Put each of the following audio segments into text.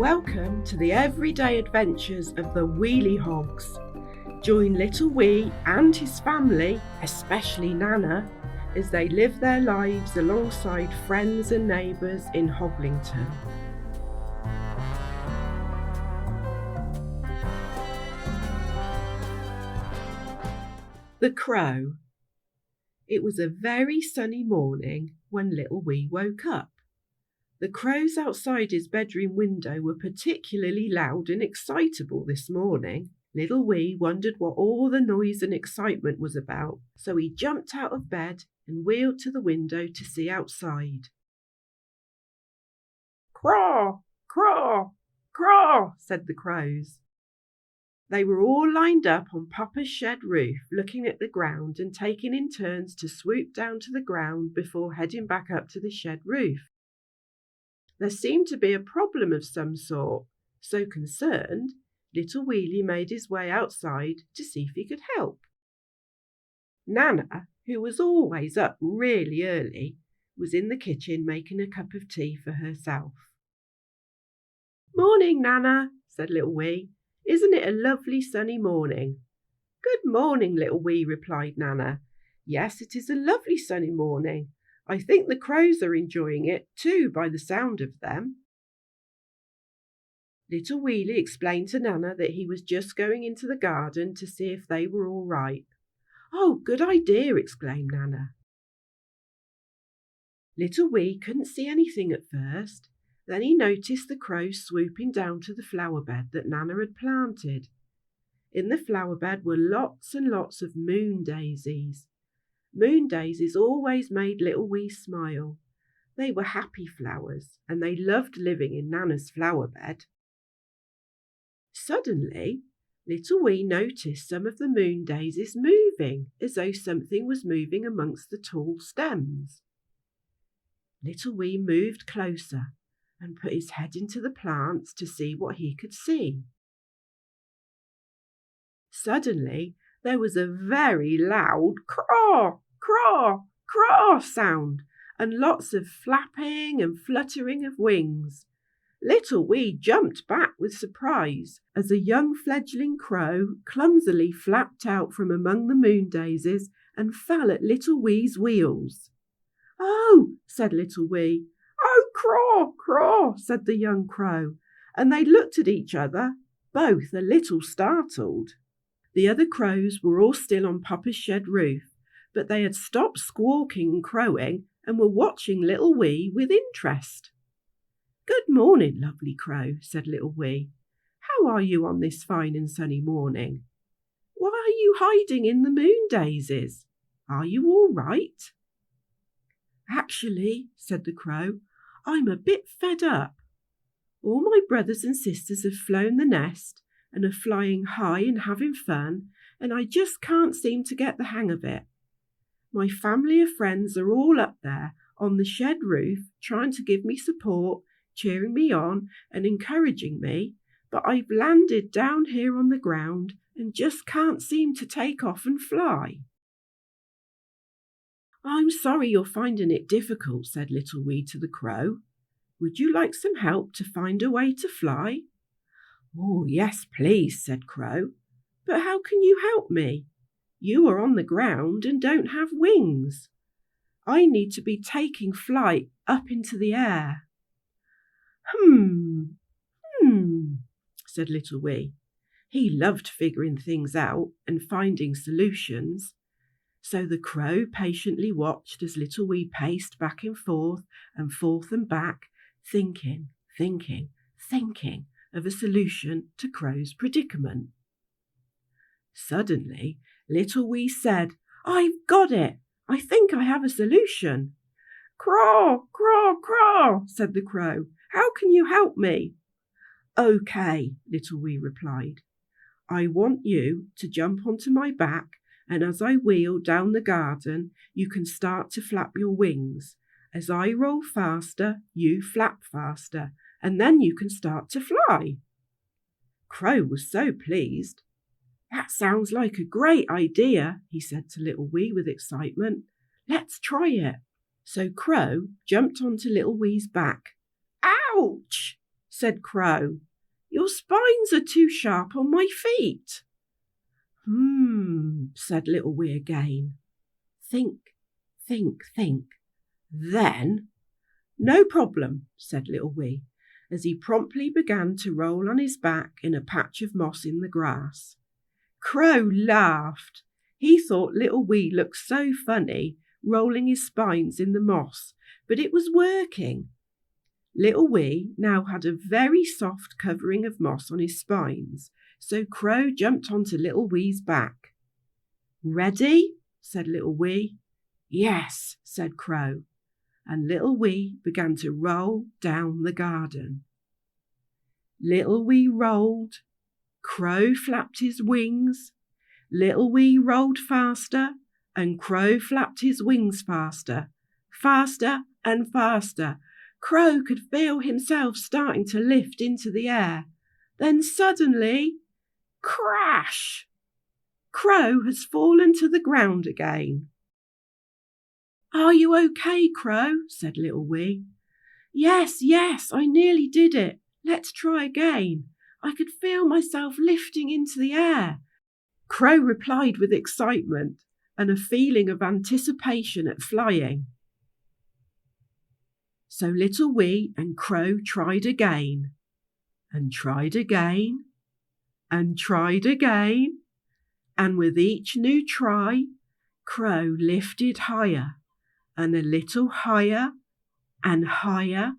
Welcome to the everyday adventures of the Wheelie Hogs. Join little Wee and his family, especially Nana, as they live their lives alongside friends and neighbours in Hoglington. The Crow. It was a very sunny morning when little Wee woke up. The crows outside his bedroom window were particularly loud and excitable this morning. Little Wee wondered what all the noise and excitement was about, so he jumped out of bed and wheeled to the window to see outside. "Craw, craw, craw," said the crows. They were all lined up on Papa's shed roof, looking at the ground and taking in turns to swoop down to the ground before heading back up to the shed roof. There seemed to be a problem of some sort, so concerned, little Wheelie made his way outside to see if he could help. Nana, who was always up really early, was in the kitchen making a cup of tea for herself. "Morning, Nana," said little Wee. "Isn't it a lovely sunny morning?" "Good morning, little Wee," replied Nana. "Yes, it is a lovely sunny morning. I think the crows are enjoying it too by the sound of them." Little Wheelie explained to Nana that he was just going into the garden to see if they were all right. "Oh, good idea," exclaimed Nana. Little Wee couldn't see anything at first. Then he noticed the crows swooping down to the flower bed that Nana had planted. In the flower bed were lots and lots of moon daisies. Moon daisies always made little Wee smile. They were happy flowers, and they loved living in Nana's flower bed. Suddenly, little Wee noticed some of the moon daisies moving, as though something was moving amongst the tall stems. Little Wee moved closer and put his head into the plants to see what he could see. Suddenly, there was a very loud craw, craw, craw sound, and lots of flapping and fluttering of wings. Little Wee jumped back with surprise as a young fledgling crow clumsily flapped out from among the moon daisies and fell at little Wee's wheels. "Oh," said little Wee. "Oh, craw, craw," said the young crow, and they looked at each other, both a little startled. The other crows were all still on Papa's shed roof, but they had stopped squawking and crowing and were watching little Wee with interest. "Good morning, lovely crow," said little Wee. "How are you on this fine and sunny morning? Why are you hiding in the moon daisies? Are you all right?" "Actually," said the crow, "I'm a bit fed up. All my brothers and sisters have flown the nest and are flying high and having fun, and I just can't seem to get the hang of it. My family of friends are all up there on the shed roof trying to give me support, cheering me on and encouraging me, but I've landed down here on the ground and just can't seem to take off and fly." "I'm sorry you're finding it difficult," said little Wee to the crow. "Would you like some help to find a way to fly?" "Oh, yes, please," said Crow. "But how can you help me? You are on the ground and don't have wings. I need to be taking flight up into the air." Hmm, said little Wee. He loved figuring things out and finding solutions. So the crow patiently watched as little Wee paced back and forth and back, thinking of a solution to Crow's predicament. Suddenly, little Wee said, "I've got it! I think I have a solution." "Craw, craw, craw," said the crow. "How can you help me?" "Okay," little Wee replied. "I want you to jump onto my back, and as I wheel down the garden, you can start to flap your wings. As I roll faster, you flap faster, and then you can start to fly." Crow was so pleased. "That sounds like a great idea," he said to little Wee with excitement. "Let's try it." So Crow jumped onto little Wee's back. "Ouch!" said Crow. Your spines are too sharp on my feet. Said Little Wee again. Think, think, think. Then, no problem, said Little Wee, as he promptly began to roll on his back in a patch of moss in the grass. Crow laughed. He thought Little Wee looked so funny, rolling his spines in the moss, but it was working. Little Wee now had a very soft covering of moss on his spines, so Crow jumped onto Little Wee's back. Ready? Said Little Wee. Yes, said Crow, and Little Wee began to roll down the garden. Little Wee rolled. Crow flapped his wings. Little Wee rolled faster, and Crow flapped his wings faster. Faster and faster. Crow could feel himself starting to lift into the air. Then suddenly, crash! Crow has fallen to the ground again. Are you okay, Crow? Said Little Wee. Yes, I nearly did it. Let's try again. I could feel myself lifting into the air. Crow replied with excitement and a feeling of anticipation at flying. So Little Wee and Crow tried again, and tried again, and tried again, and with each new try, Crow lifted higher, and a little higher, and higher,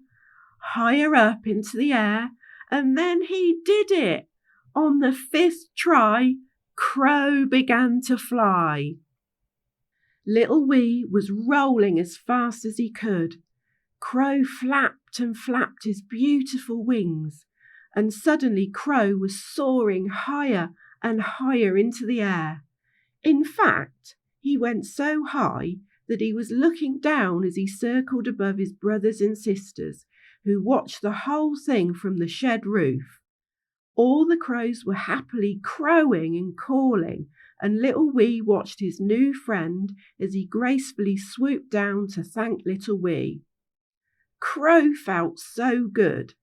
higher up into the air, and then he did it. On the 5th try, Crow began to fly. Little Wee was rolling as fast as he could. Crow flapped and flapped his beautiful wings, and suddenly Crow was soaring higher and higher into the air. In fact, he went so high that he was looking down as he circled above his brothers and sisters, who watched the whole thing from the shed roof. All the crows were happily crowing and calling, and Little Wee watched his new friend as he gracefully swooped down to thank Little Wee. Crow felt so good.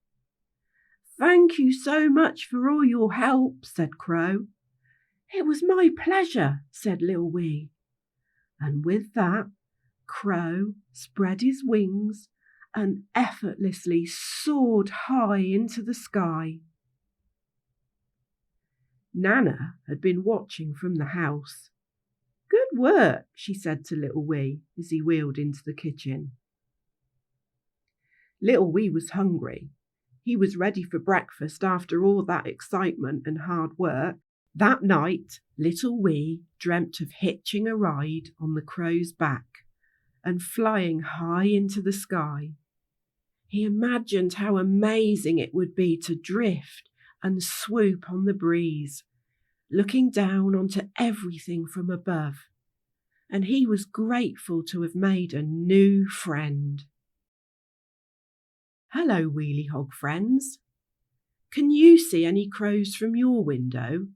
Thank you so much for all your help, said Crow. It was my pleasure, said Little Wee. And with that, Crow spread his wings and effortlessly soared high into the sky. Nana had been watching from the house. Good work, she said to Little Wee as he wheeled into the kitchen. Little Wee was hungry. He was ready for breakfast after all that excitement and hard work. That night, Little Wee dreamt of hitching a ride on the crow's back and flying high into the sky. He imagined how amazing it would be to drift and swoop on the breeze, looking down onto everything from above. And he was grateful to have made a new friend. Hello, Wheelie Hog friends. Can you see any crows from your window?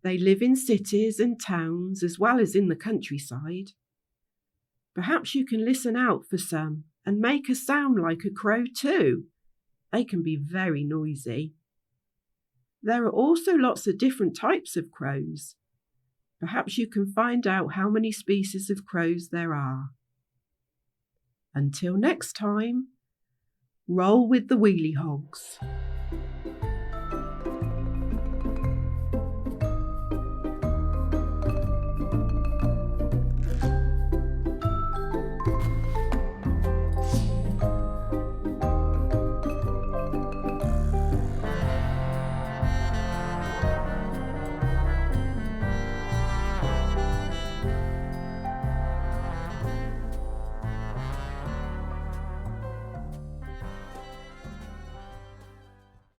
They live in cities and towns as well as in the countryside. Perhaps you can listen out for some and make a sound like a crow too. They can be very noisy. There are also lots of different types of crows. Perhaps you can find out how many species of crows there are. Until next time, roll with the Wheelie Hogs.